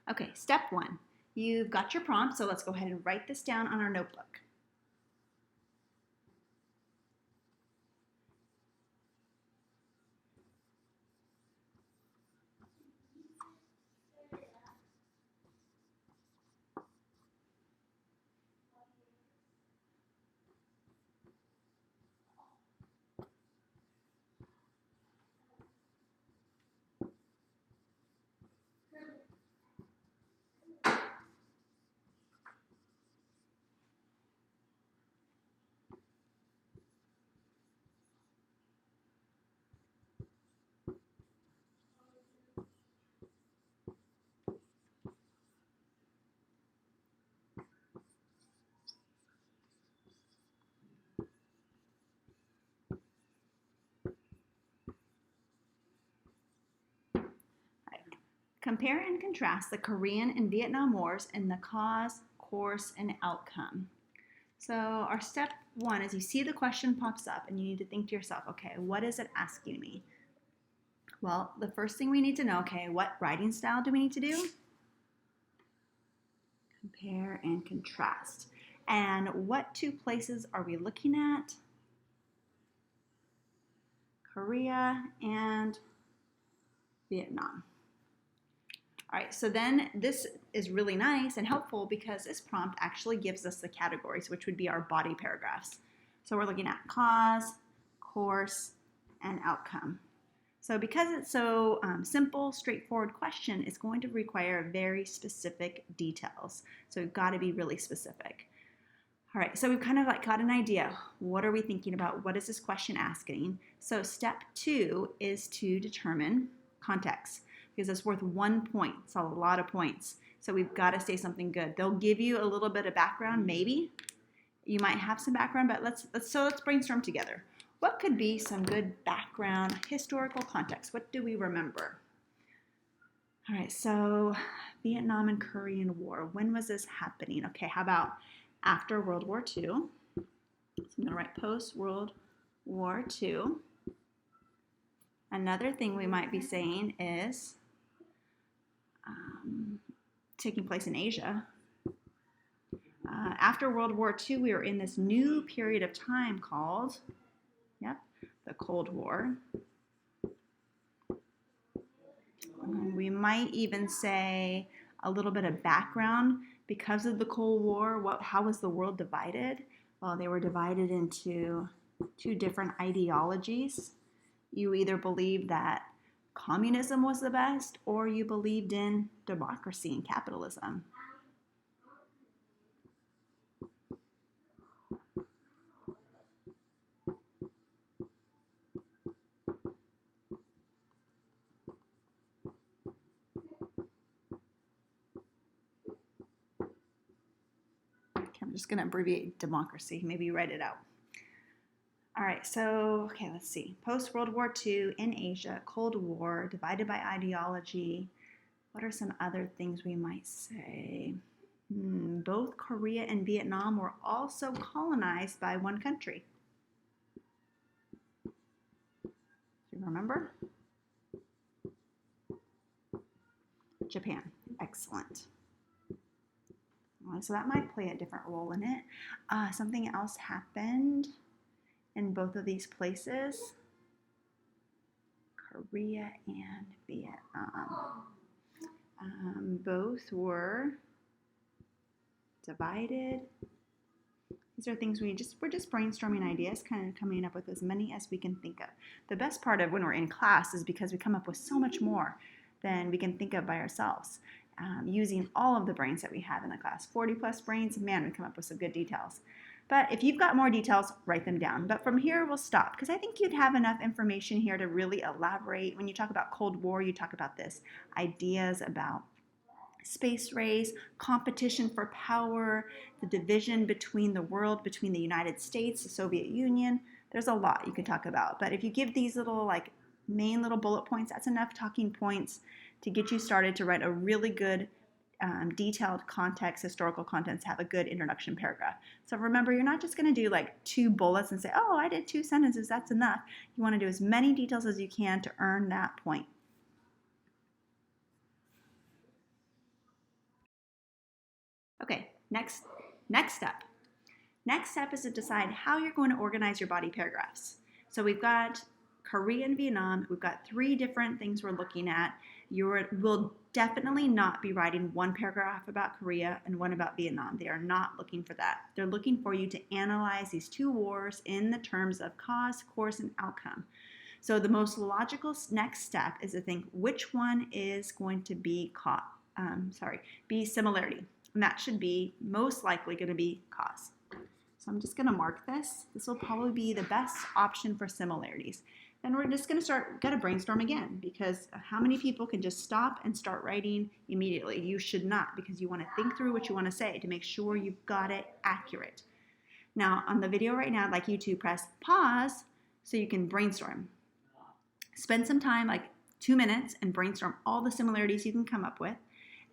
Okay, step 1. You've got your prompt, so let's go ahead and write this down on our notebook. Compare and contrast the Korean and Vietnam Wars and the cause, course, and outcome. So our step 1 is you see the question pops up and you need to think to yourself, okay, what is it asking me? Well, the first thing we need to know, okay, what writing style do we need to do? Compare and contrast. And what 2 places are we looking at? Korea and Vietnam. All right, so then this is really nice and helpful because this prompt actually gives us the categories, which would be our body paragraphs. So we're looking at cause, course, and outcome. So because it's so simple, straightforward question, it's going to require very specific details. So we've got to be really specific. All right, so we've kind of got an idea. What are we thinking about? What is this question asking? So step 2 is to determine context, because it's worth 1 point. It's a lot of points. So we've got to say something good. They'll give you a little bit of background, maybe. You might have some background, but let's brainstorm together. What could be some good background, historical context? What do we remember? All right, so Vietnam and Korean War. When was this happening? Okay, how about after World War II? So I'm going to write post-World War II. Another thing we might be saying is taking place in Asia. After World War II, we were in this new period of time called, the Cold War. We might even say a little bit of background. Because of the Cold War, how was the world divided? Well, they were divided into 2 different ideologies. You either believed that communism was the best, or you believed in democracy and capitalism. Okay, I'm just going to abbreviate democracy. Maybe write it out. All right, so, okay, let's see. Post-World War II in Asia, Cold War, divided by ideology. What are some other things we might say? Both Korea and Vietnam were also colonized by one country. Do you remember? Japan. Excellent. So that might play a different role in it. Something else happened in both of these places, Korea and Vietnam. Both were divided. These are things we're just brainstorming ideas, kind of coming up with as many as we can think of. The best part of when we're in class is because we come up with so much more than we can think of by ourselves. Using all of the brains that we have in the class, 40 plus brains, man, we come up with some good details. But if you've got more details, write them down. But from here, we'll stop, because I think you'd have enough information here to really elaborate. When you talk about Cold War, you talk about this, ideas about space race, competition for power, the division between the world, between the United States, the Soviet Union. There's a lot you can talk about. But if you give these little main little bullet points, that's enough talking points to get you started to write a really good detailed context, historical contents, have a good introduction paragraph. So remember, you're not just going to do 2 bullets and say, oh, I did 2 sentences, that's enough. You want to do as many details as you can to earn that point. Next step. Next step is to decide how you're going to organize your body paragraphs. So we've got Korea and Vietnam. We've got 3 different things we're looking at. You will definitely not be writing one paragraph about Korea and one about Vietnam. They are not looking for that. They're looking for you to analyze these 2 wars in the terms of cause, course, and outcome. So the most logical next step is to think which one is going to be similarity. And that should be most likely going to be cause. So I'm just going to mark this. This will probably be the best option for similarities. Then we're just going to brainstorm again, because how many people can just stop and start writing immediately? You should not, because you want to think through what you want to say to make sure you've got it accurate. Now on the video right now, I'd like you to press pause so you can brainstorm. Spend some time, like 2 minutes, and brainstorm all the similarities you can come up with,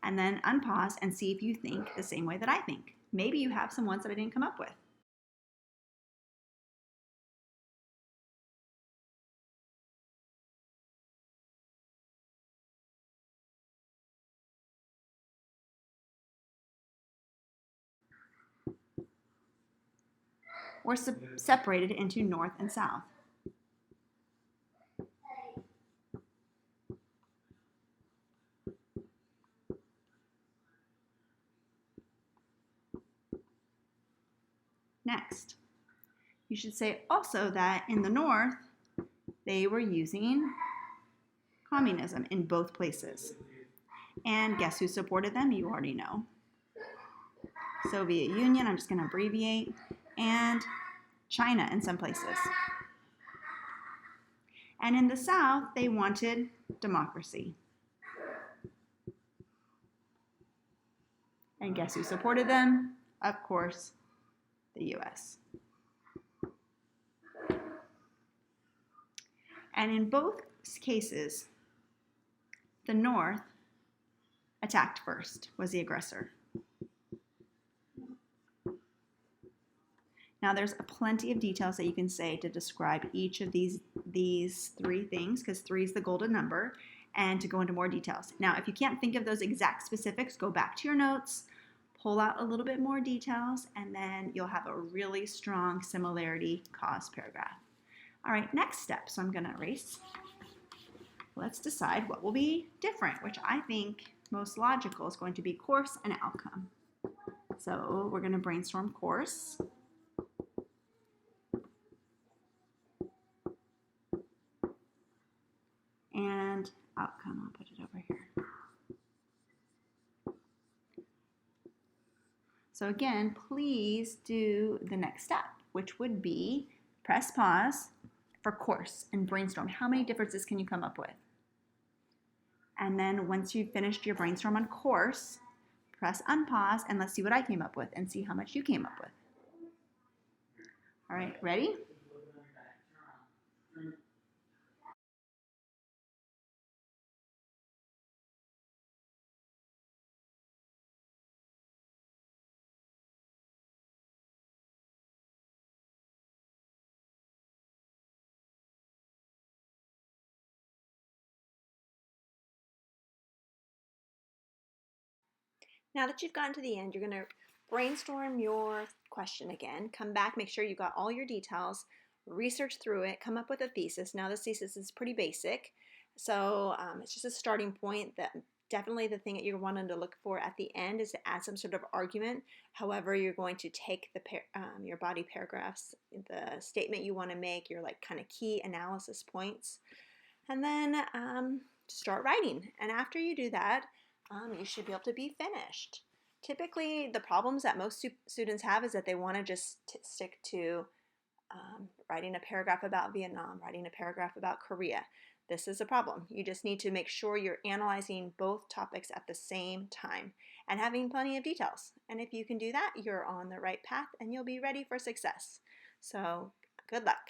and then unpause and see if you think the same way that I think. Maybe you have some ones that I didn't come up with. Or separated into north and south. Next, you should say also that in the north, they were using communism in both places. And guess who supported them? You already know. Soviet Union, I'm just going to abbreviate, and China in some places. And in the South, they wanted democracy. And guess who supported them? Of course, the US. And in both cases, the North attacked first, was the aggressor. Now there's plenty of details that you can say to describe each of these 3 things, because 3 is the golden number, and to go into more details. Now, if you can't think of those exact specifics, go back to your notes, pull out a little bit more details, and then you'll have a really strong similarity cause paragraph. All right, next step. So I'm going to erase. Let's decide what will be different, which I think most logical is going to be course and outcome. So we're going to brainstorm course. And outcome, I'll put it over here. So again, please do the next step, which would be press pause for course and brainstorm. How many differences can you come up with? And then once you've finished your brainstorm on course, press unpause and let's see what I came up with and see how much you came up with. All right, ready? Now that you've gotten to the end, you're going to brainstorm your question again. Come back, make sure you got all your details, research through it, come up with a thesis. Now this thesis is pretty basic, so it's just a starting point. That definitely the thing that you're wanting to look for at the end is to add some sort of argument. However, you're going to take your body paragraphs, the statement you want to make, your like kind of key analysis points, and then start writing. And after you do that, you should be able to be finished. Typically, the problems that most students have is that they want to just stick to writing a paragraph about Vietnam, writing a paragraph about Korea. This is a problem. You just need to make sure you're analyzing both topics at the same time and having plenty of details. And if you can do that, you're on the right path and you'll be ready for success. So, good luck.